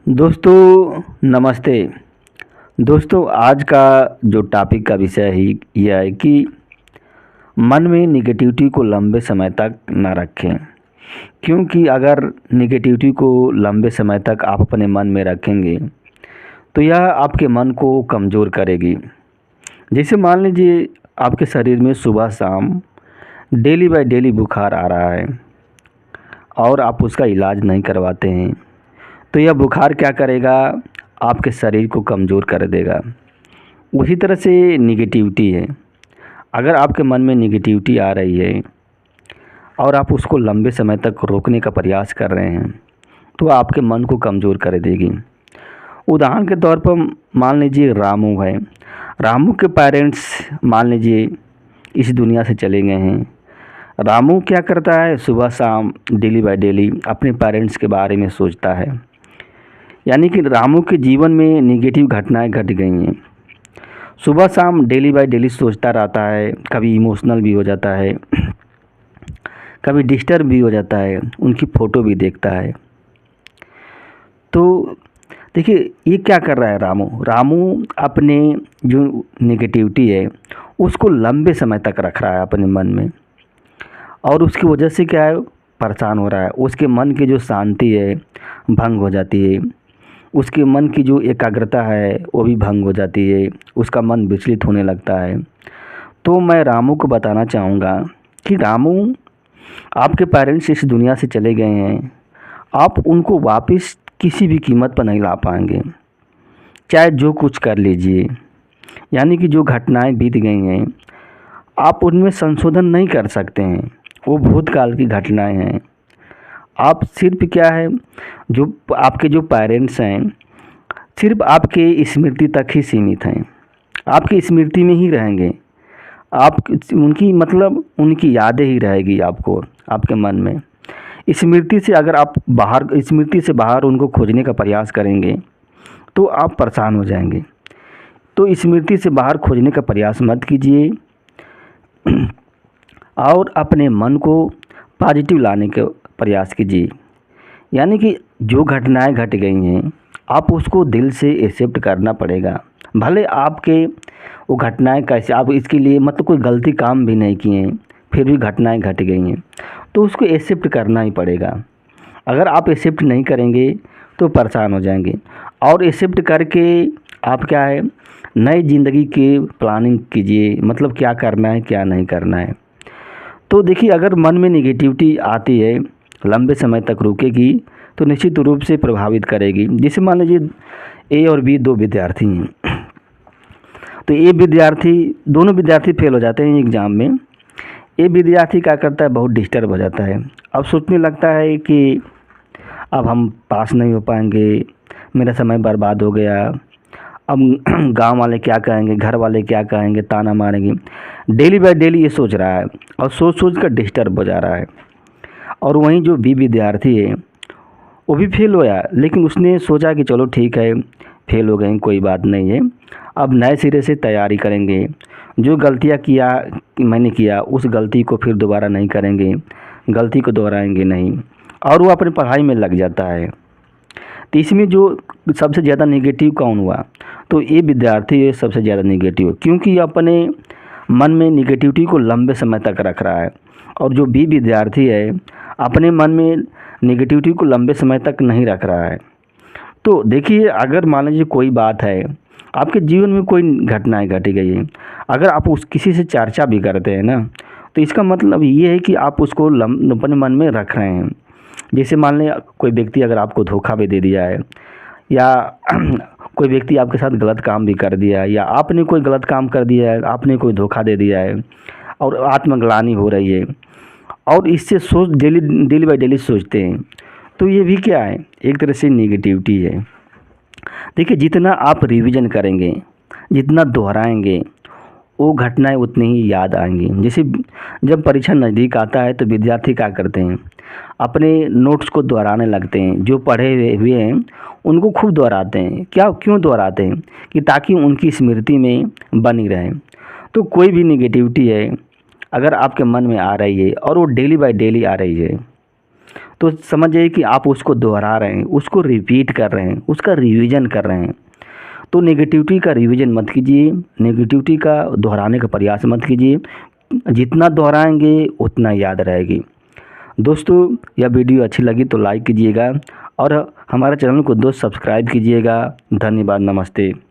दोस्तों नमस्ते। दोस्तों आज का जो टॉपिक का विषय ही यह है कि मन में निगेटिविटी को लंबे समय तक ना रखें। क्योंकि अगर निगेटिविटी को लंबे समय तक आप अपने मन में रखेंगे तो यह आपके मन को कमज़ोर करेगी। जैसे मान लीजिए आपके शरीर में सुबह शाम डेली बाय डेली बुखार आ रहा है और आप उसका इलाज नहीं करवाते हैं, तो यह बुखार क्या करेगा, आपके शरीर को कमज़ोर कर देगा। उसी तरह से निगेटिविटी है। अगर आपके मन में निगेटिविटी आ रही है और आप उसको लंबे समय तक रोकने का प्रयास कर रहे हैं तो आपके मन को कमज़ोर कर देगी। उदाहरण के तौर पर मान लीजिए रामू है। रामू के पेरेंट्स मान लीजिए इस दुनिया से चले गए हैं। रामू क्या करता है, सुबह शाम डेली बाय डेली अपने पेरेंट्स के बारे में सोचता है। यानी कि रामू के जीवन में नेगेटिव घटनाएं घट गई हैं। सुबह शाम डेली बाय डेली सोचता रहता है, कभी इमोशनल भी हो जाता है, कभी डिस्टर्ब भी हो जाता है, उनकी फ़ोटो भी देखता है। तो देखिए ये क्या कर रहा है रामू। रामू अपने जो नेगेटिविटी है उसको लंबे समय तक रख रहा है अपने मन में, और उसकी वजह से क्या है, परेशान हो रहा है। उसके मन की जो शांति है भंग हो जाती है, उसके मन की जो एकाग्रता है वो भी भंग हो जाती है, उसका मन विचलित होने लगता है। तो मैं रामू को बताना चाहूँगा कि रामू, आपके पेरेंट्स इस दुनिया से चले गए हैं, आप उनको वापस किसी भी कीमत पर नहीं ला पाएंगे, चाहे जो कुछ कर लीजिए। यानी कि जो घटनाएं बीत गई हैं आप उनमें संशोधन नहीं कर सकते हैं, वो भूतकाल की घटनाएं हैं। आप सिर्फ क्या है, जो आपके जो पेरेंट्स हैं सिर्फ आपके स्मृति तक ही सीमित हैं, आपकी स्मृति में ही रहेंगे। आप उनकी मतलब उनकी यादें ही रहेगी आपको आपके मन में। स्मृति से अगर आप बाहर, स्मृति से बाहर उनको खोजने का प्रयास करेंगे तो आप परेशान हो जाएंगे। तो स्मृति से बाहर खोजने का प्रयास मत कीजिए और अपने मन को पॉजिटिव लाने का प्रयास कीजिए। यानी कि जो घटनाएं घट गई हैं आप उसको दिल से एक्सेप्ट करना पड़ेगा। भले आपके वो घटनाएं कैसे, आप इसके लिए मतलब कोई गलती काम भी नहीं किए हैं फिर भी घटनाएं घट गई हैं तो उसको एक्सेप्ट करना ही पड़ेगा। अगर आप एक्सेप्ट नहीं करेंगे तो परेशान हो जाएंगे। और एक्सेप्ट करके आप क्या है, नई ज़िंदगी की प्लानिंग कीजिए, मतलब क्या करना है क्या नहीं करना है। तो देखिए अगर मन में निगेटिविटी आती है लंबे समय तक रुकेगी तो निश्चित रूप से प्रभावित करेगी। जैसे मान लीजिए ए और बी दो विद्यार्थी हैं, तो ए विद्यार्थी, दोनों विद्यार्थी फेल हो जाते हैं एग्ज़ाम में। ए विद्यार्थी क्या करता है, बहुत डिस्टर्ब हो जाता है। अब सोचने लगता है कि अब हम पास नहीं हो पाएंगे, मेरा समय बर्बाद हो गया, अब गांव वाले क्या कहेंगे, घर वाले क्या कहेंगे, ताना मारेंगे। डेली बाय डेली ये सोच रहा है और सोच सोच कर डिस्टर्ब हो जा रहा है। और वहीं जो बी विद्यार्थी है वो भी फेल होया, लेकिन उसने सोचा कि चलो ठीक है फेल हो गए कोई बात नहीं है, अब नए सिरे से तैयारी करेंगे, जो गलतियां किया मैंने किया उस गलती को फिर दोबारा नहीं करेंगे, गलती को दोहराएंगे नहीं, और वो अपनी पढ़ाई में लग जाता है। तो इसमें जो सबसे ज़्यादा नेगेटिव कौन हुआ, तो ये विद्यार्थी है सबसे ज़्यादा नेगेटिव, क्योंकि अपने मन में नेगेटिविटी को लंबे समय तक रख रहा है। और जो बी विद्यार्थी है अपने मन में नेगेटिविटी को लंबे समय तक नहीं रख रहा है। तो देखिए अगर मान लीजिए कोई बात है, आपके जीवन में कोई घटनाएं घटी गई है, अगर आप उस किसी से चर्चा भी करते हैं ना, तो इसका मतलब ये है कि आप उसको अपने मन में रख रहे हैं। जैसे मान लें कोई व्यक्ति अगर आपको धोखा भी दे दिया है, या कोई व्यक्ति आपके साथ गलत काम भी कर दिया है, या आपने कोई गलत काम कर दिया है, आपने कोई धोखा दे दिया है और आत्मग्लानि हो रही है, और इससे सोच डेली डेली बाय डेली सोचते हैं, तो ये भी क्या है, एक तरह से नेगेटिविटी है। देखिए जितना आप रिवीजन करेंगे, जितना दोहराएंगे, वो घटनाएं उतनी ही याद आएंगी। जैसे जब परीक्षा नज़दीक आता है तो विद्यार्थी क्या करते हैं, अपने नोट्स को दोहराने लगते हैं, जो पढ़े हुए हैं उनको खूब दोहराते हैं। क्यों दोहराते हैं, कि ताकि उनकी स्मृति में बनी रहे। तो कोई भी निगेटिविटी है अगर आपके मन में आ रही है और वो डेली बाय डेली आ रही है, तो समझिए कि आप उसको दोहरा रहे हैं, उसको रिपीट कर रहे हैं, उसका रिवीजन कर रहे हैं। तो नेगेटिविटी का रिवीजन मत कीजिए, नेगेटिविटी का दोहराने का प्रयास मत कीजिए। जितना दोहराएंगे उतना याद रहेगी। दोस्तों, यह वीडियो अच्छी लगी तो लाइक कीजिएगा और हमारे चैनल को दोस्त सब्सक्राइब कीजिएगा। धन्यवाद, नमस्ते।